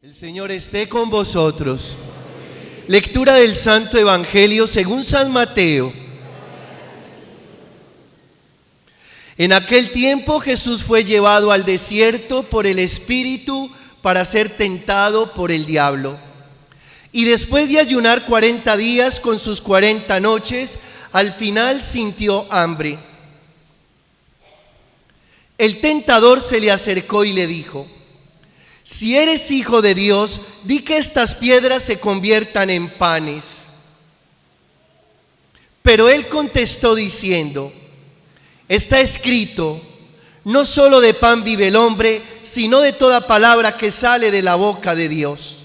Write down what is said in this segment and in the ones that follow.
El Señor esté con vosotros. Lectura del Santo Evangelio según San Mateo. En aquel tiempo Jesús fue llevado al desierto por el Espíritu para ser tentado por el diablo. Y después de ayunar 40 días con sus 40 noches, al final sintió hambre. El tentador se le acercó y le dijo: si eres hijo de Dios, di que estas piedras se conviertan en panes. Pero él contestó diciendo: está escrito, no solo de pan vive el hombre, sino de toda palabra que sale de la boca de Dios.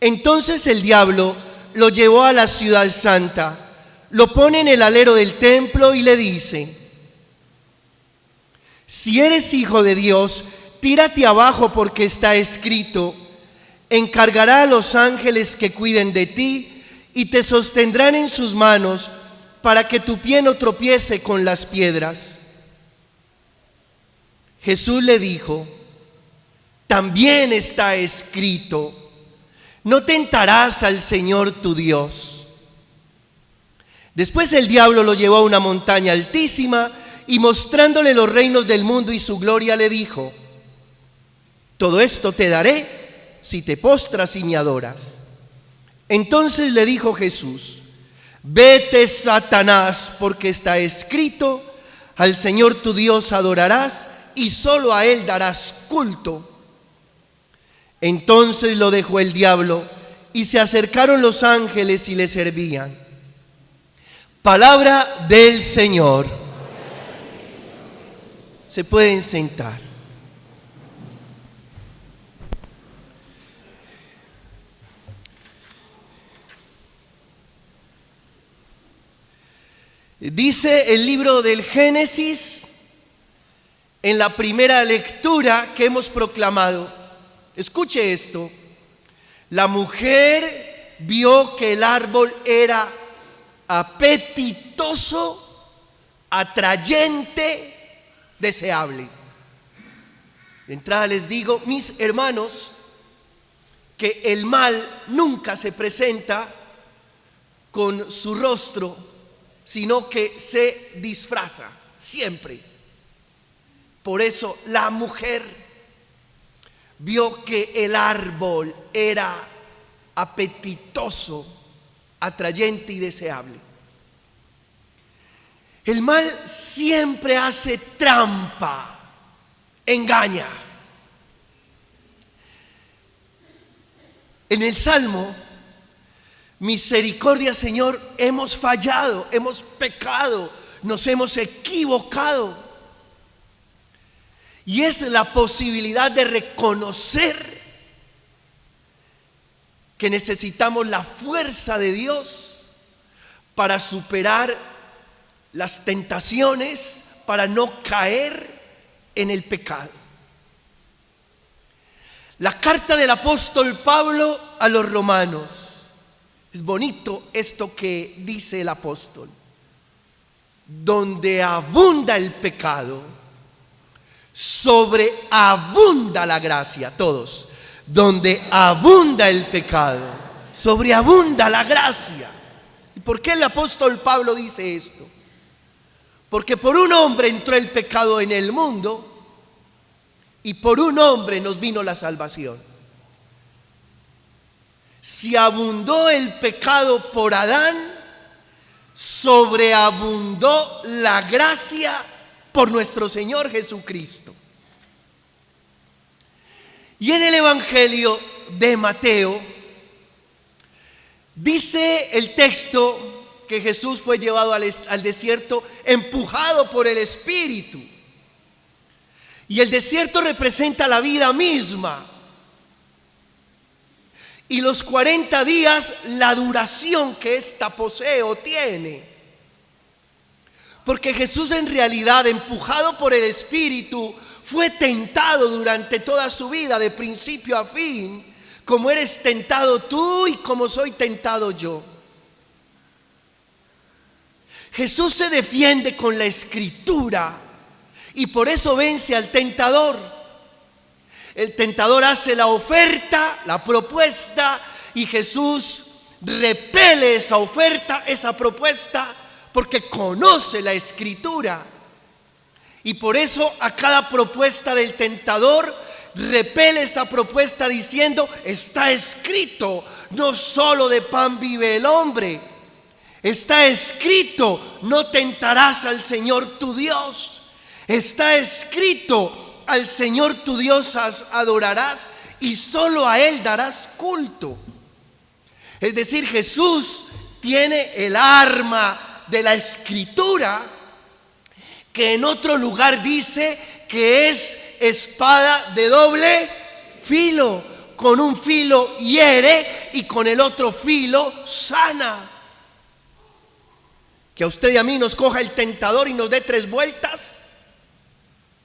Entonces el diablo lo llevó a la ciudad santa, lo pone en el alero del templo y le dice: si eres hijo de Dios, tírate abajo, porque está escrito, encargará a los ángeles que cuiden de ti y te sostendrán en sus manos para que tu pie no tropiece con las piedras. Jesús le dijo: también está escrito, no tentarás al Señor tu Dios. Después el diablo lo llevó a una montaña altísima y mostrándole los reinos del mundo y su gloria le dijo: todo esto te daré si te postras y me adoras. Entonces le dijo Jesús: vete, Satanás, porque está escrito, al Señor tu Dios adorarás y solo a Él darás culto. Entonces lo dejó el diablo y se acercaron los ángeles y le servían. Palabra del Señor. Se pueden sentar. Dice el libro del Génesis, en la primera lectura que hemos proclamado, escuche esto: la mujer vio que el árbol era apetitoso, atrayente, deseable. De entrada les digo, mis hermanos, que el mal nunca se presenta con su rostro, sino que se disfraza siempre. Por eso la mujer vio que el árbol era apetitoso, atrayente y deseable. El mal siempre hace trampa, engaña. En el Salmo: misericordia, Señor, hemos fallado, hemos pecado, nos hemos equivocado. Y es la posibilidad de reconocer que necesitamos la fuerza de Dios para superar las tentaciones, para no caer en el pecado. La carta del apóstol Pablo a los romanos. Es bonito esto que dice el apóstol: donde abunda el pecado, sobreabunda la gracia. Todos: donde abunda el pecado, sobreabunda la gracia. ¿Y por qué el apóstol Pablo dice esto? Porque por un hombre entró el pecado en el mundo y por un hombre nos vino la salvación. Si abundó el pecado por Adán, sobreabundó la gracia por nuestro Señor Jesucristo. Y en el Evangelio de Mateo dice el texto que Jesús fue llevado al desierto empujado por el Espíritu. Y el desierto representa la vida misma. Y los 40 días, la duración que ésta posee o tiene. Porque Jesús, en realidad, empujado por el Espíritu, fue tentado durante toda su vida, de principio a fin, como eres tentado tú y como soy tentado yo. Jesús se defiende con la Escritura y por eso vence al tentador. El tentador hace la oferta, la propuesta, y Jesús repele esa oferta, esa propuesta, porque conoce la Escritura. Y por eso a cada propuesta del tentador repele esta propuesta diciendo: está escrito, no solo de pan vive el hombre. Está escrito, no tentarás al Señor tu Dios. Está escrito, al Señor tu Dios adorarás y solo a Él darás culto. Es decir, Jesús tiene el arma de la Escritura, que en otro lugar dice que es espada de doble filo. Con un filo hiere y con el otro filo sana. Que a usted y a mí nos coja el tentador y nos dé 3 vueltas,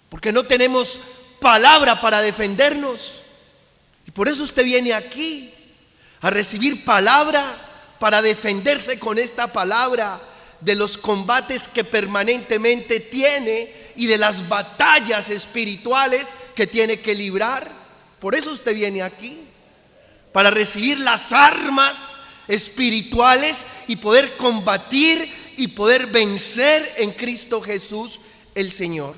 porque no tenemos palabra para defendernos. Y por eso usted viene aquí a recibir palabra para defenderse con esta palabra de los combates que permanentemente tiene y de las batallas espirituales que tiene que librar. Por eso usted viene aquí, para recibir las armas espirituales y poder combatir y poder vencer en Cristo Jesús el Señor.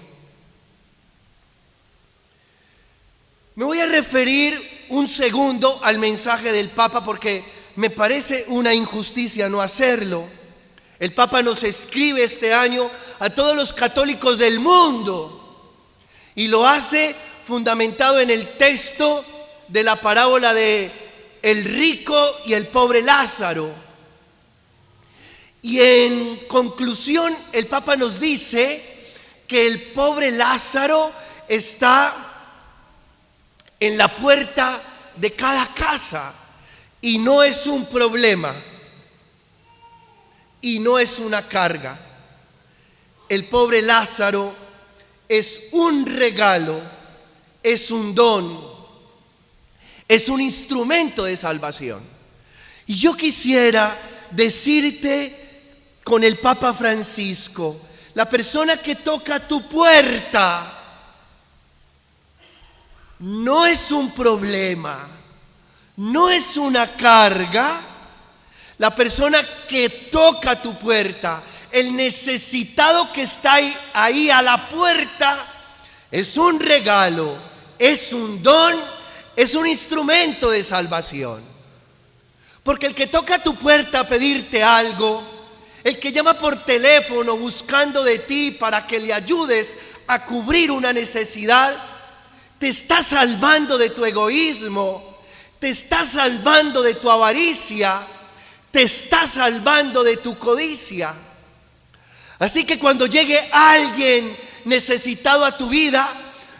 Me voy a referir un segundo al mensaje del Papa porque me parece una injusticia no hacerlo. El Papa nos escribe este año a todos los católicos del mundo y lo hace fundamentado en el texto de la parábola de el rico y el pobre Lázaro. Y en conclusión, el Papa nos dice que el pobre Lázaro está en la puerta de cada casa y no es un problema y no es una carga. El pobre Lázaro es un regalo, es un don, es un instrumento de salvación. Y yo quisiera decirte con el Papa Francisco: la persona que toca tu puerta no es un problema, no es una carga. La persona que toca tu puerta, el necesitado que está ahí a la puerta, es un regalo, es un don, es un instrumento de salvación. Porque el que toca tu puerta a pedirte algo, el que llama por teléfono buscando de ti para que le ayudes a cubrir una necesidad, te está salvando de tu egoísmo, te está salvando de tu avaricia, te está salvando de tu codicia. Así que cuando llegue alguien necesitado a tu vida,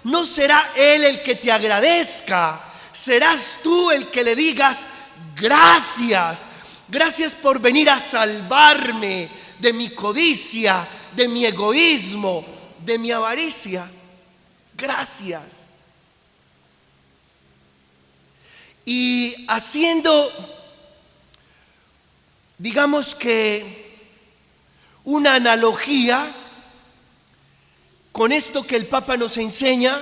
no será él el que te agradezca, serás tú el que le digas: gracias, gracias por venir a salvarme de mi codicia, de mi egoísmo, de mi avaricia. Gracias. Y haciendo, digamos que una analogía con esto que el Papa nos enseña,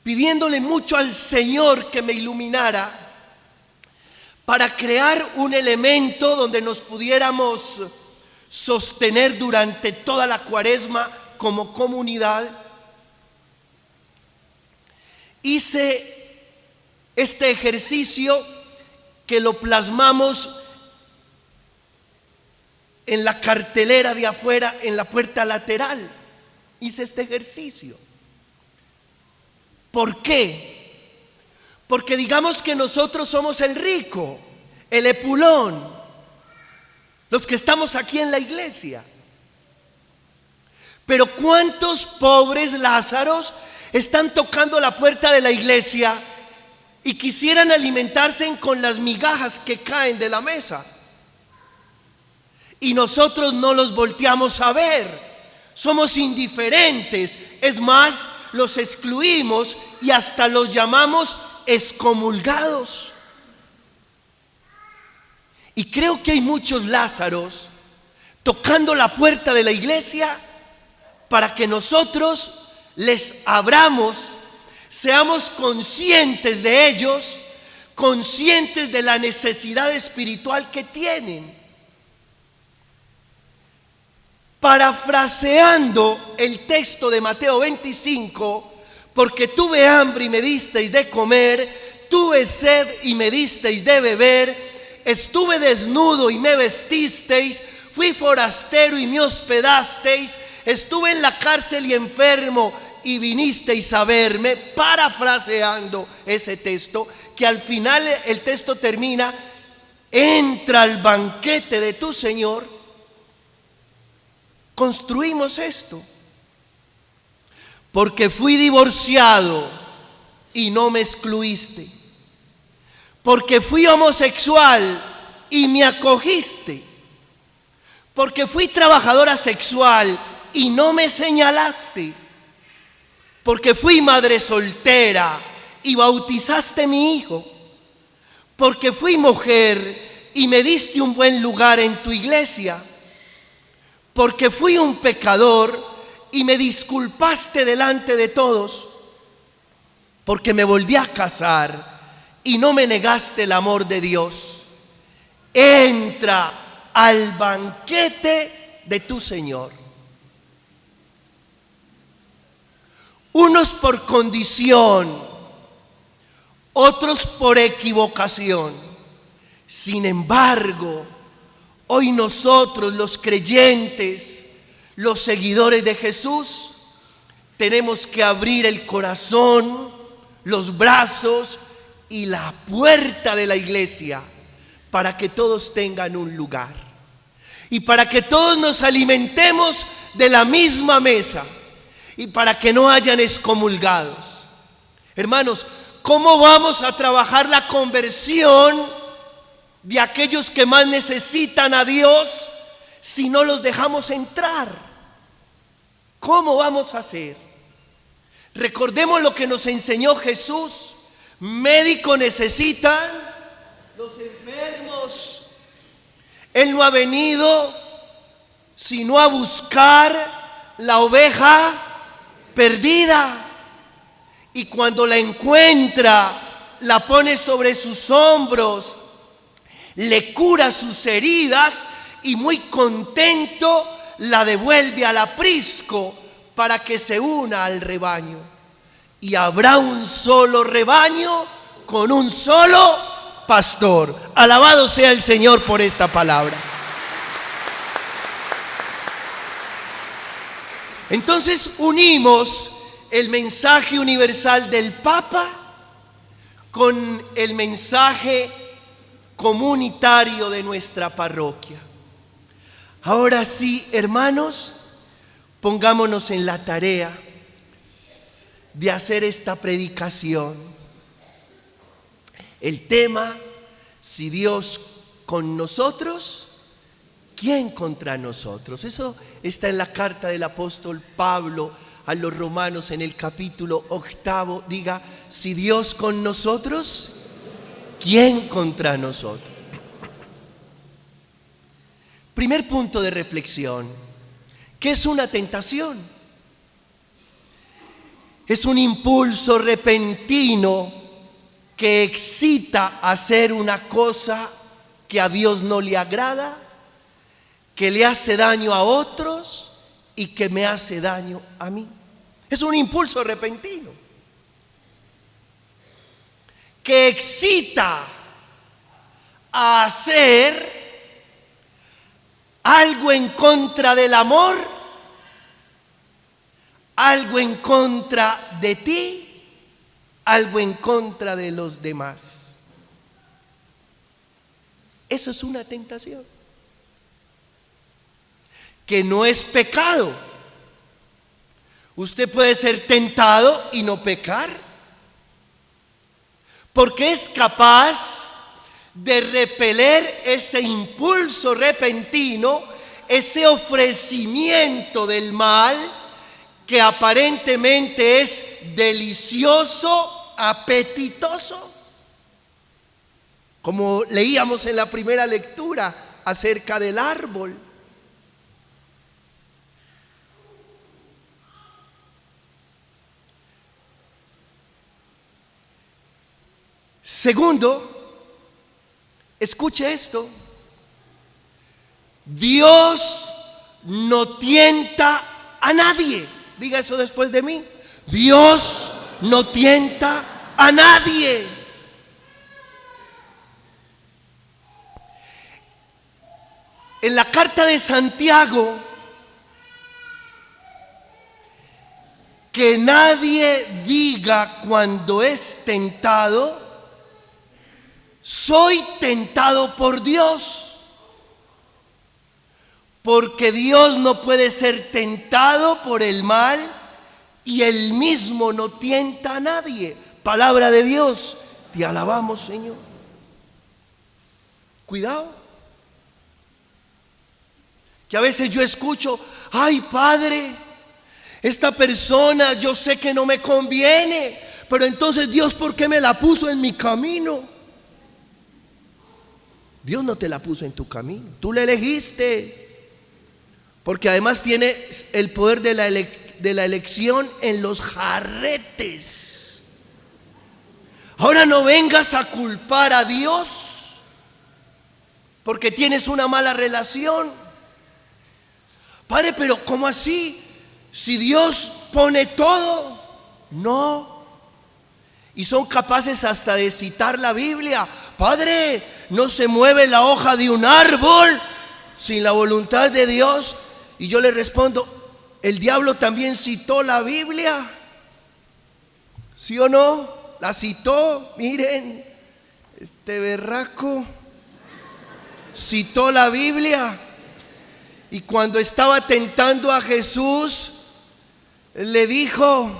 pidiéndole mucho al Señor que me iluminara para crear un elemento donde nos pudiéramos sostener durante toda la Cuaresma como comunidad, hice este ejercicio que lo plasmamos en la cartelera de afuera, en la puerta lateral. Hice este ejercicio. ¿Por qué? Porque digamos que nosotros somos el rico, el epulón, los que estamos aquí en la iglesia. Pero ¿cuántos pobres Lázaros están tocando la puerta de la iglesia y quisieran alimentarse con las migajas que caen de la mesa? Y nosotros no los volteamos a ver, somos indiferentes, es más, los excluimos y hasta los llamamos excomulgados. Y creo que hay muchos Lázaros tocando la puerta de la iglesia para que nosotros les abramos, seamos conscientes de ellos, conscientes de la necesidad espiritual que tienen. Parafraseando el texto de Mateo 25, porque tuve hambre y me disteis de comer, tuve sed y me disteis de beber, estuve desnudo y me vestisteis, fui forastero y me hospedasteis, estuve en la cárcel y enfermo y vinisteis a verme. Parafraseando ese texto, que al final el texto termina: entra al banquete de tu Señor. Construimos esto. Porque fui divorciado y no me excluiste. Porque fui homosexual y me acogiste. Porque fui trabajadora sexual y no me señalaste. Porque fui madre soltera y bautizaste a mi hijo. Porque fui mujer y me diste un buen lugar en tu iglesia. Porque fui un pecador y me disculpaste delante de todos. Porque me volví a casar y no me negaste el amor de Dios. Entra al banquete de tu Señor. Unos por condición, otros por equivocación. Sin embargo, hoy nosotros, los creyentes, los seguidores de Jesús, tenemos que abrir el corazón, los brazos y la puerta de la iglesia para que todos tengan un lugar y para que todos nos alimentemos de la misma mesa y para que no hayan excomulgados. Hermanos, ¿cómo vamos a trabajar la conversión de aquellos que más necesitan a Dios si no los dejamos entrar? ¿Cómo vamos a hacer? Recordemos lo que nos enseñó Jesús. Médico necesitan los enfermos. Él no ha venido sino a buscar la oveja perdida. Y cuando la encuentra, la pone sobre sus hombros, le cura sus heridas y muy contento la devuelve al aprisco para que se una al rebaño. Y habrá un solo rebaño con un solo pastor. Alabado sea el Señor por esta palabra. Entonces unimos el mensaje universal del Papa con el mensaje comunitario de nuestra parroquia. Ahora sí, hermanos, pongámonos en la tarea de hacer esta predicación. El tema: si Dios con nosotros, ¿quién contra nosotros? Eso está en la carta del apóstol Pablo a los romanos en el capítulo 8. Diga: si Dios con nosotros, ¿quién contra nosotros? Primer punto de reflexión: ¿qué es una tentación? Es un impulso repentino que excita a hacer una cosa que a Dios no le agrada, que le hace daño a otros y que me hace daño a mí. Es un impulso repentino que excita a hacer algo en contra del amor, algo en contra de ti, algo en contra de los demás. Eso es una tentación, que no es pecado. Usted puede ser tentado y no pecar, porque es capaz de repeler ese impulso repentino, ese ofrecimiento del mal que aparentemente es delicioso, apetitoso, como leíamos en la primera lectura acerca del árbol. Segundo, escuche esto: Dios no tienta a nadie. Diga eso después de mí. Dios no tienta a nadie. En la carta de Santiago, que nadie diga cuando es tentado, soy tentado por Dios. Porque Dios no puede ser tentado por el mal y Él mismo no tienta a nadie. Palabra de Dios, te alabamos, Señor. Cuidado. Que a veces yo escucho: ay, Padre, esta persona yo sé que no me conviene, pero entonces Dios, ¿por qué me la puso en mi camino? Dios no te la puso en tu camino, tú la elegiste. Porque además tiene el poder de la elección en los jarretes. Ahora no vengas a culpar a Dios porque tienes una mala relación. Padre, pero ¿cómo así? Si Dios pone todo. No. Y son capaces hasta de citar la Biblia. Padre, no se mueve la hoja de un árbol sin la voluntad de Dios. Y yo le respondo: ¿el diablo también citó la Biblia? ¿Sí o no? La citó. Miren, este berraco citó la Biblia. Y cuando estaba tentando a Jesús, le dijo: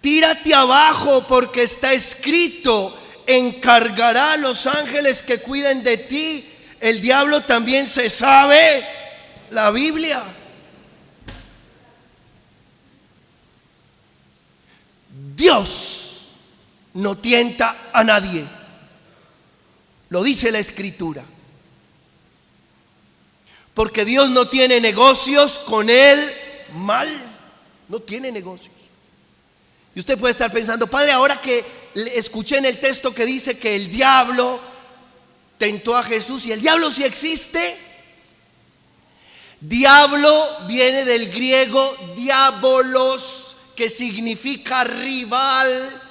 tírate abajo, porque está escrito, encargará a los ángeles que cuiden de ti. El diablo también se sabe la Biblia. Dios no tienta a nadie. Lo dice la Escritura. Porque Dios no tiene negocios con el mal. No tiene negocios. Y usted puede estar pensando: Padre, ahora que escuché en el texto que dice que el diablo tentó a Jesús, y el diablo sí existe. Diablo viene del griego diabolos, que significa rival.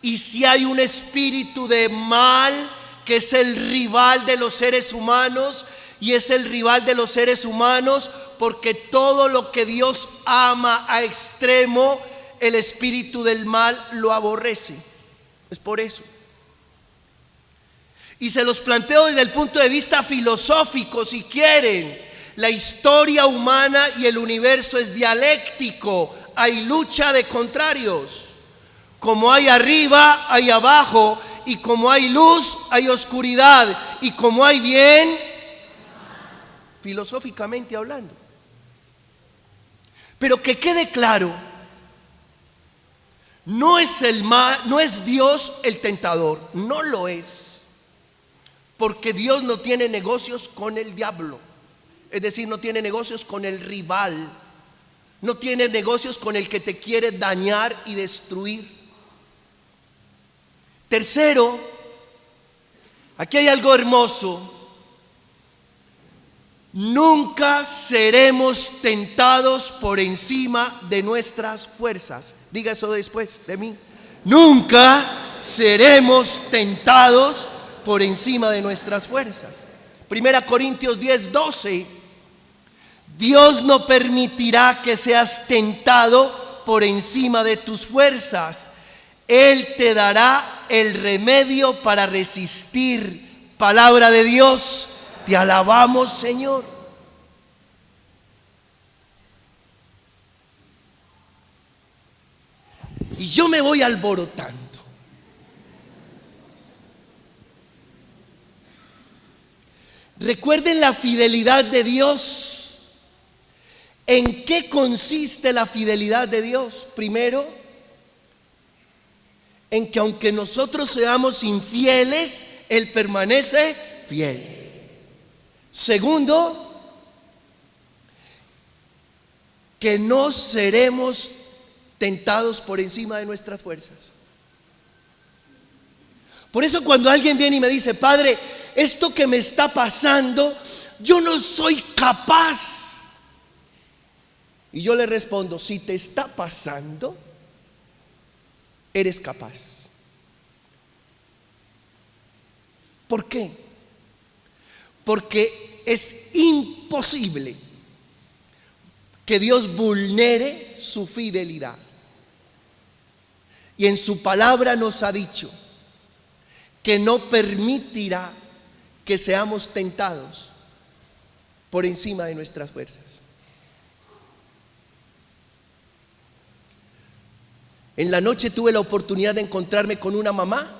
Y si hay un espíritu de mal, que es el rival de los seres humanos, y es el rival de los seres humanos porque todo lo que Dios ama a extremo, el espíritu del mal lo aborrece. Es por eso. Y se los planteo desde el punto de vista filosófico, si quieren. La historia humana y el universo es dialéctico. Hay lucha de contrarios. Como hay arriba, hay abajo. Y como hay luz, hay oscuridad. Y como hay bien, filosóficamente hablando. Pero que quede claro, no es el mal, no es Dios el tentador, no lo es. Porque Dios no tiene negocios con el diablo. Es decir, no tiene negocios con el rival. No tiene negocios con el que te quiere dañar y destruir. Tercero, aquí hay algo hermoso. Nunca seremos tentados por encima de nuestras fuerzas. Diga eso después de mí. Nunca seremos tentados por encima de nuestras fuerzas. 1 Corintios 10:12. Dios no permitirá que seas tentado por encima de tus fuerzas. Él te dará el remedio para resistir. Palabra de Dios, te alabamos, Señor. Y yo me voy alborotando. Recuerden la fidelidad de Dios. ¿En qué consiste la fidelidad de Dios? Primero, en que aunque nosotros seamos infieles, Él permanece fiel. Segundo, que no seremos tentados por encima de nuestras fuerzas. Por eso cuando alguien viene y me dice: Padre, esto que me está pasando, yo no soy capaz. Y yo le respondo: si te está pasando, eres capaz. ¿Por qué? Porque es imposible que Dios vulnere su fidelidad. Y en su palabra nos ha dicho que no permitirá que seamos tentados por encima de nuestras fuerzas. En la noche tuve la oportunidad de encontrarme con una mamá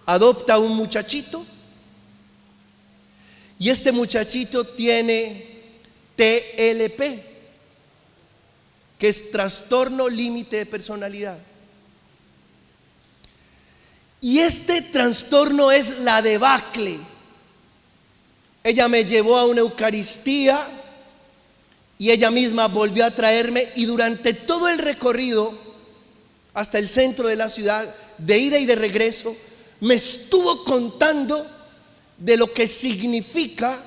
adopta a un muchachito y este muchachito tiene TLP, que es trastorno límite de personalidad. Y este trastorno es la debacle. Ella me llevó a una Eucaristía y ella misma volvió a traerme, y durante todo el recorrido hasta el centro de la ciudad, de ida y de regreso, me estuvo contando de lo que significa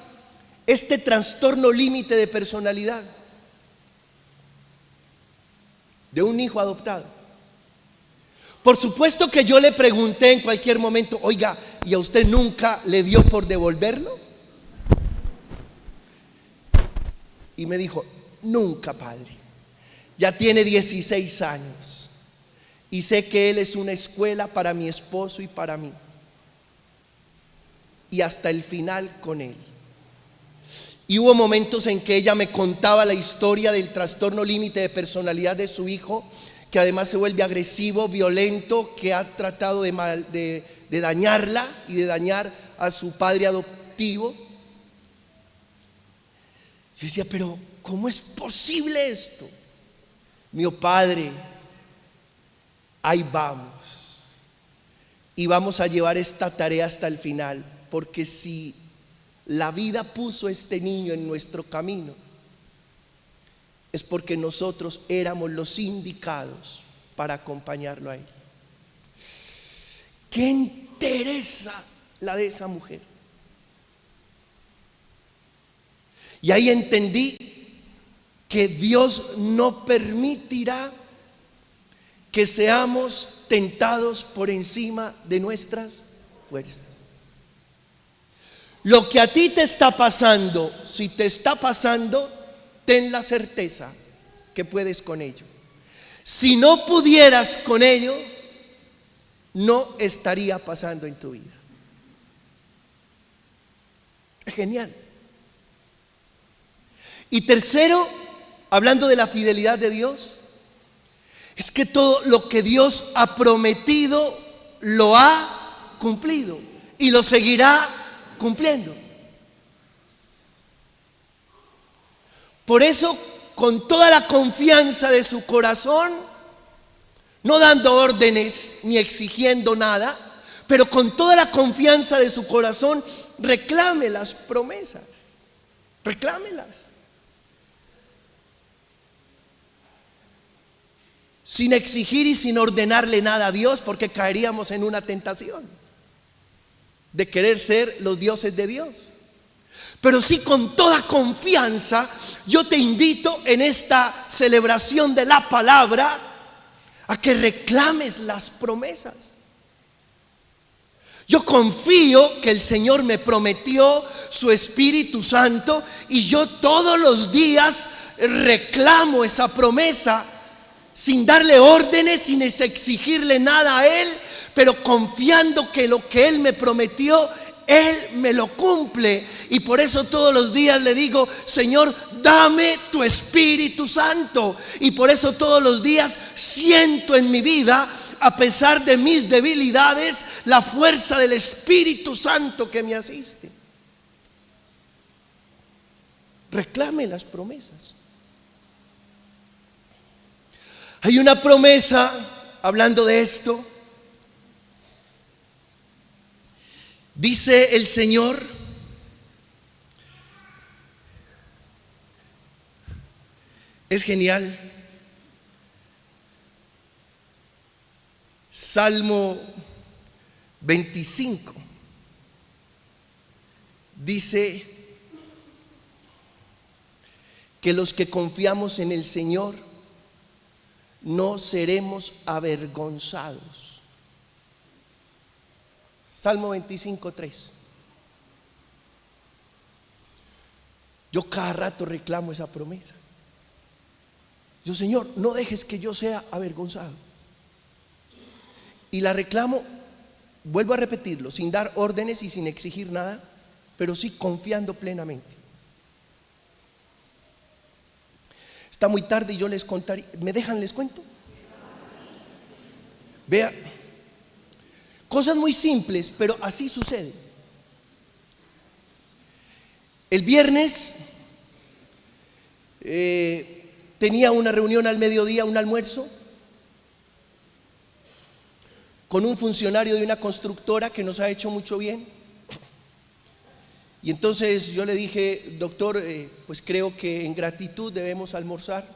este trastorno límite de personalidad de un hijo adoptado. Por supuesto que yo le pregunté en cualquier momento: oiga, ¿y a usted nunca le dio por devolverlo? Y me dijo: nunca, padre. Ya tiene 16 años. Y sé que él es una escuela para mi esposo y para mí. Y hasta el final con él. Y hubo momentos en que ella me contaba la historia del trastorno límite de personalidad de su hijo, que además se vuelve agresivo, violento, que ha tratado de dañarla y de dañar a su padre adoptivo. Yo decía: pero ¿cómo es posible esto? Mi padre, ahí vamos. Y vamos a llevar esta tarea hasta el final, porque si la vida puso a este niño en nuestro camino, es porque nosotros éramos los indicados para acompañarlo a él. ¿Qué interesa la de esa mujer? Y ahí entendí que Dios no permitirá que seamos tentados por encima de nuestras fuerzas. Lo que a ti te está pasando, si te está pasando, ten la certeza que puedes con ello. Si no pudieras con ello, no estaría pasando en tu vida. Es genial. Y tercero, hablando de la fidelidad de Dios, es que todo lo que Dios ha prometido lo ha cumplido y lo seguirá cumpliendo. Por eso, con toda la confianza de su corazón, no dando órdenes ni exigiendo nada, pero con toda la confianza de su corazón, reclame las promesas, reclámelas. Sin exigir y sin ordenarle nada a Dios, porque caeríamos en una tentación de querer ser los dioses de Dios. Pero sí, con toda confianza, yo te invito en esta celebración de la palabra a que reclames las promesas. Yo confío que el Señor me prometió su Espíritu Santo y yo todos los días reclamo esa promesa, sin darle órdenes, sin exigirle nada a Él, pero confiando que lo que Él me prometió, Él me lo cumple. Y por eso todos los días le digo: Señor, dame tu Espíritu Santo. Y por eso todos los días siento en mi vida, a pesar de mis debilidades, la fuerza del Espíritu Santo que me asiste. Reclame las promesas. Hay una promesa, hablando de esto, dice el Señor: es genial. Salmo 25 dice que los que confiamos en el Señor no seremos avergonzados. Salmo 25:3. Yo cada rato reclamo esa promesa. Yo, Señor, no dejes que yo sea avergonzado. Y la reclamo, vuelvo a repetirlo, sin dar órdenes y sin exigir nada, pero sí confiando plenamente. Está muy tarde y yo les contaré. ¿Me dejan les cuento? Vea, cosas muy simples, pero así sucede. El viernes tenía una reunión al mediodía, un almuerzo, con un funcionario de una constructora que nos ha hecho mucho bien. Y entonces yo le dije, doctor, pues creo que en gratitud debemos almorzar.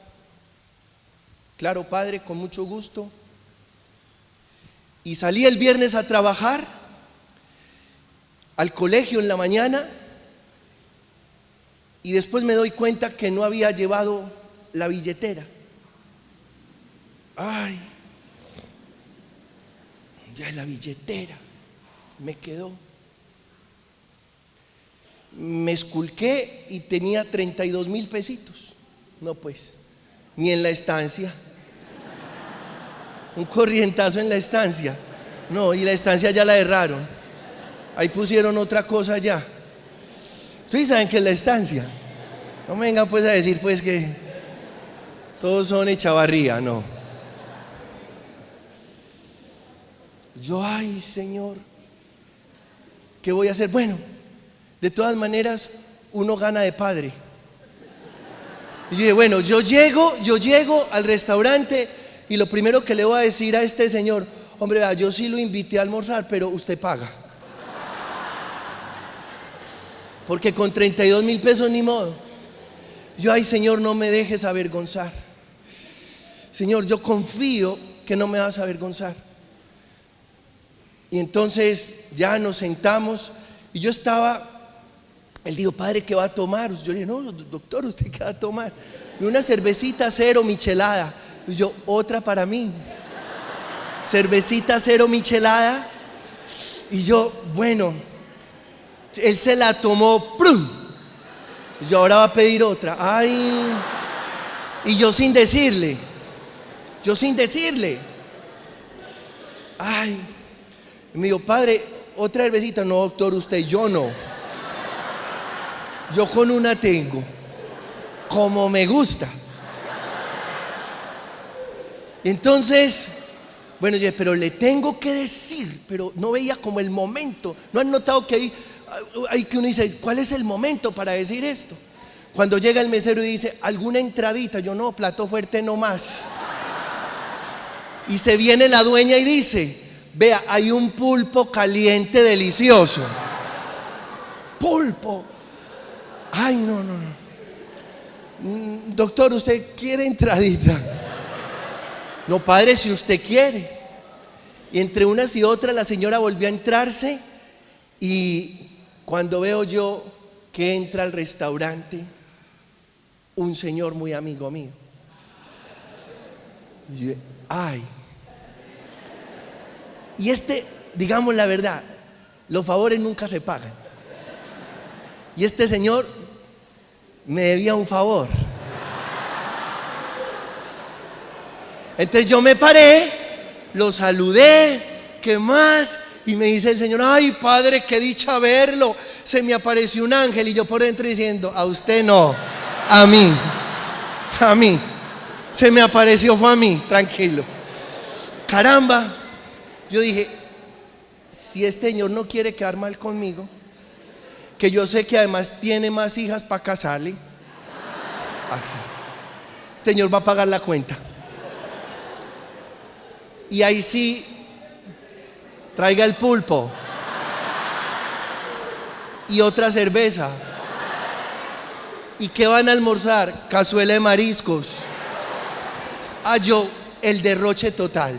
Claro, padre, con mucho gusto. Y salí el viernes a trabajar al colegio en la mañana y después me doy cuenta que no había llevado la billetera. Ay, ya la billetera me quedó. Me esculqué y tenía 32,000 pesitos. No, pues, ni en la estancia. Un corrientazo en la estancia. No, y la estancia ya la erraron. Ahí pusieron otra cosa ya. Ustedes saben que es la estancia. No me vengan pues a decir pues que todos son Echavarría, no. Yo, ay, Señor, ¿qué voy a hacer? Bueno, de todas maneras, uno gana de padre. Y yo dije, bueno, yo llego al restaurante y lo primero que le voy a decir a este señor, hombre, vea, yo sí lo invité a almorzar, pero usted paga. Porque con 32,000 pesos ni modo. Yo, ay, Señor, no me dejes avergonzar. Señor, yo confío que no me vas a avergonzar. Y entonces ya nos sentamos y yo estaba, él dijo, padre, ¿qué va a tomar? Yo le dije, no, doctor, ¿usted qué va a tomar? Y una cervecita cero michelada. Y yo, otra para mí. Cervecita cero michelada. Y yo, bueno, él se la tomó, ¡prum! Y yo, ahora va a pedir otra. Ay. Y yo sin decirle. Ay. Y me dijo, padre, otra cervecita. No, doctor, usted, yo no. Yo con una tengo, como me gusta. Entonces, bueno, yo, pero le tengo que decir, pero no veía como el momento. ¿No han notado que hay que uno dice, ¿cuál es el momento para decir esto? Cuando llega el mesero y dice, ¿alguna entradita? Yo, no, plato fuerte no más. Y se viene la dueña y dice, vea, hay un pulpo caliente delicioso. Pulpo. Ay, no. Doctor, ¿usted quiere entradita? No, padre, si usted quiere. Y entre unas y otras la señora volvió a entrarse. Y cuando veo yo que entra al restaurante un señor muy amigo mío, y yo, ay. Y digamos la verdad, los favores nunca se pagan. Y este señor me debía un favor. Entonces yo me paré, lo saludé, ¿qué más? Y me dice el señor, ay, padre, qué dicha verlo, se me apareció un ángel. Y yo por dentro diciendo, a usted no, a mí, se me apareció, fue a mí, tranquilo. Caramba, yo dije, si este señor no quiere quedar mal conmigo, que yo sé que además tiene más hijas para casarle, así, este señor va a pagar la cuenta. Y ahí sí, traiga el pulpo y otra cerveza. ¿Y qué van a almorzar? Cazuela de mariscos. Yo, el derroche total.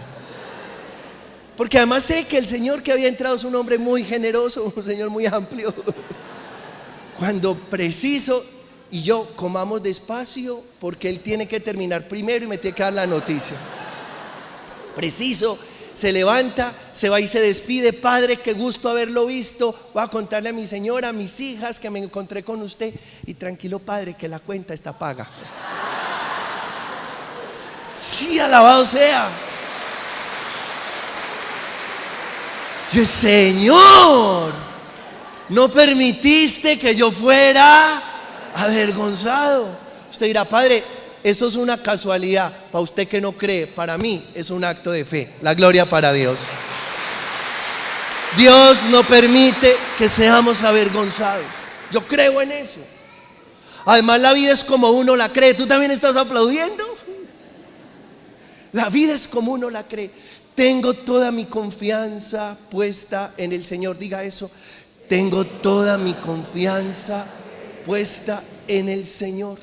Porque además sé que el señor que había entrado es un hombre muy generoso, un señor muy amplio. Cuando preciso, y yo comamos despacio porque él tiene que terminar primero y me tiene que dar la noticia. Preciso, se levanta, se va y se despide. Padre, qué gusto haberlo visto. Voy a contarle a mi señora, a mis hijas que me encontré con usted. Y tranquilo, padre, que la cuenta está paga. Sí, alabado sea. Yo, Señor, no permitiste que yo fuera avergonzado. Usted dirá, padre, eso es una casualidad. Para usted que no cree, para mí es un acto de fe. La gloria para Dios. Dios no permite que seamos avergonzados. Yo creo en eso. Además, la vida es como uno la cree. ¿Tú también estás aplaudiendo? La vida es como uno la cree. Tengo toda mi confianza puesta en el Señor. Diga eso. Tengo toda mi confianza puesta en el Señor.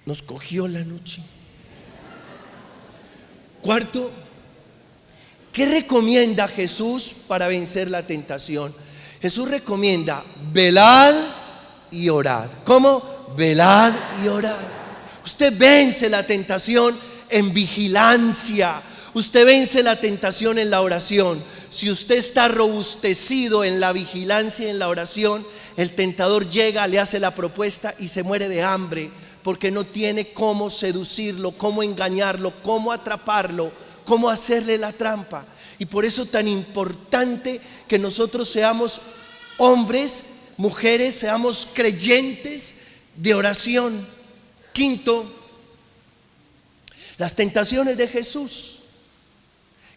Nos cogió la noche. Cuarto, ¿qué recomienda Jesús para vencer la tentación? Jesús recomienda velad y orad. ¿Cómo? Velad y orad. Usted vence la tentación en vigilancia. Usted vence la tentación en la oración. Si usted está robustecido en la vigilancia y en la oración, el tentador llega, le hace la propuesta y se muere de hambre, porque no tiene cómo seducirlo, cómo engañarlo, cómo atraparlo, cómo hacerle la trampa. Y por eso tan importante que nosotros seamos hombres, mujeres, seamos creyentes de oración. Quinto, las tentaciones de Jesús,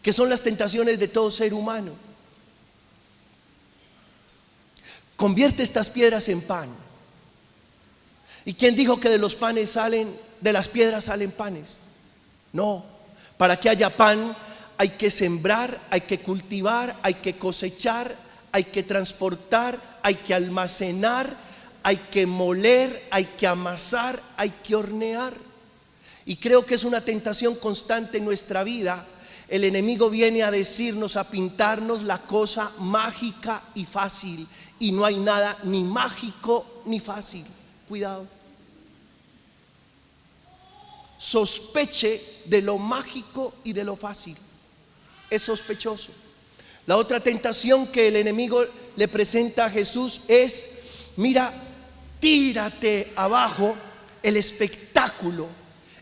que son las tentaciones de todo ser humano. Convierte estas piedras en pan. ¿Y quién dijo que de los panes salen, de las piedras salen panes? No, para que haya pan hay que sembrar, hay que cultivar, hay que cosechar, hay que transportar, hay que almacenar, hay que moler, hay que amasar, hay que hornear. Y creo que es una tentación constante en nuestra vida. El enemigo viene a decirnos, a pintarnos la cosa mágica y fácil. Y no hay nada ni mágico ni fácil. Cuidado. Sospeche de lo mágico y de lo fácil. Es sospechoso. La otra tentación que el enemigo le presenta a Jesús es, mira, tírate abajo el espectáculo.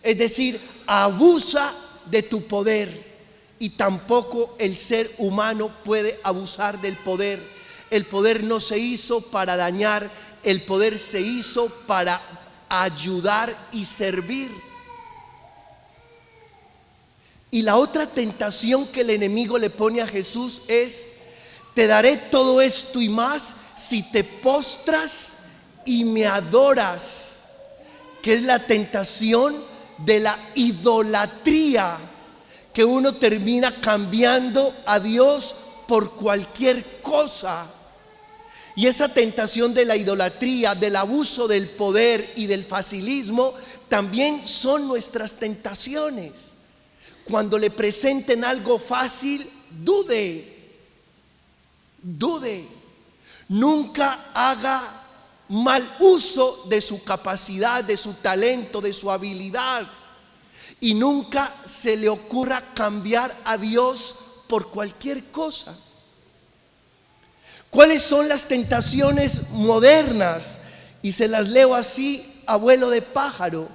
Es decir, abusa de tu poder. Y tampoco el ser humano puede abusar del poder. El poder no se hizo para dañar, el poder se hizo para ayudar y servir. Y la otra tentación que el enemigo le pone a Jesús es: te daré todo esto y más si te postras y me adoras, que es la tentación de la idolatría, que uno termina cambiando a Dios por cualquier cosa. Y esa tentación de la idolatría, del abuso del poder y del facilismo también son nuestras tentaciones. Cuando le presenten algo fácil, dude. Nunca haga mal uso de su capacidad, de su talento, de su habilidad. Y nunca se le ocurra cambiar a Dios por cualquier cosa. ¿Cuáles son las tentaciones modernas? Y se las leo así, abuelo de pájaro,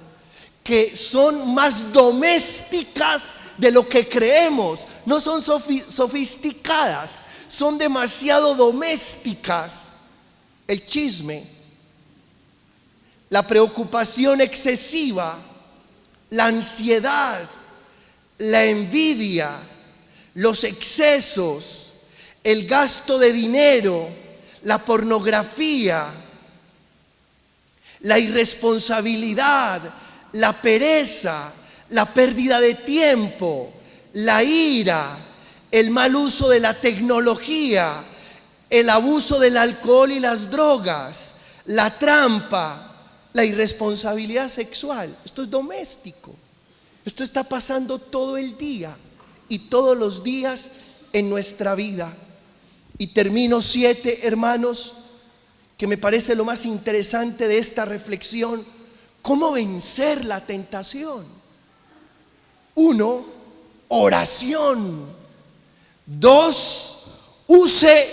que son más domésticas de lo que creemos. No son sofisticadas, son demasiado domésticas. El chisme, la preocupación excesiva, la ansiedad, la envidia, los excesos, el gasto de dinero, la pornografía, la irresponsabilidad, la pereza, la pérdida de tiempo, la ira, el mal uso de la tecnología, el abuso del alcohol y las drogas, la trampa, la irresponsabilidad sexual. Esto es doméstico. Esto está pasando todo el día y todos los días en nuestra vida. Y termino 7, hermanos, que me parece lo más interesante de esta reflexión. ¿Cómo vencer la tentación? 1, oración. 2, use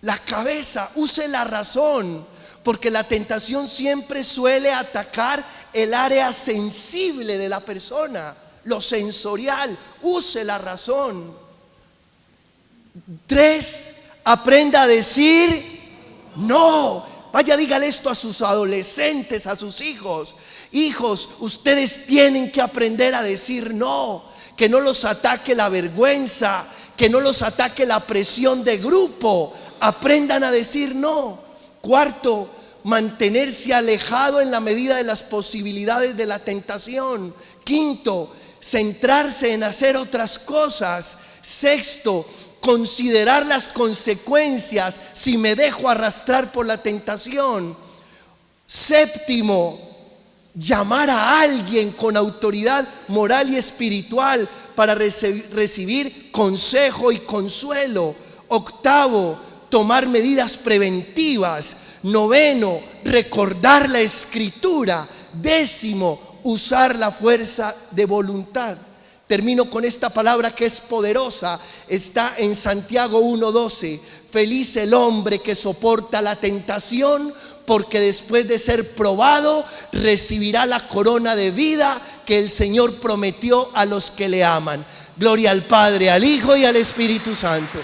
la cabeza, use la razón, porque la tentación siempre suele atacar el área sensible de la persona, lo sensorial. Use la razón. 3, aprenda a decir no. Vaya, dígale esto a sus adolescentes, a sus hijos. Hijos, ustedes tienen que aprender a decir no. Que no los ataque la vergüenza, que no los ataque la presión de grupo. Aprendan a decir no. 4, mantenerse alejado en la medida de las posibilidades de la tentación. 5, centrarse en hacer otras cosas. 6, considerar las consecuencias si me dejo arrastrar por la tentación. 7, llamar a alguien con autoridad moral y espiritual para recibir consejo y consuelo. 8, tomar medidas preventivas. 9, recordar la Escritura. 10, usar la fuerza de voluntad. Termino con esta palabra que es poderosa. Está en Santiago 1:12. Feliz el hombre que soporta la tentación, porque después de ser probado recibirá la corona de vida que el Señor prometió a los que le aman. Gloria al Padre, al Hijo y al Espíritu Santo.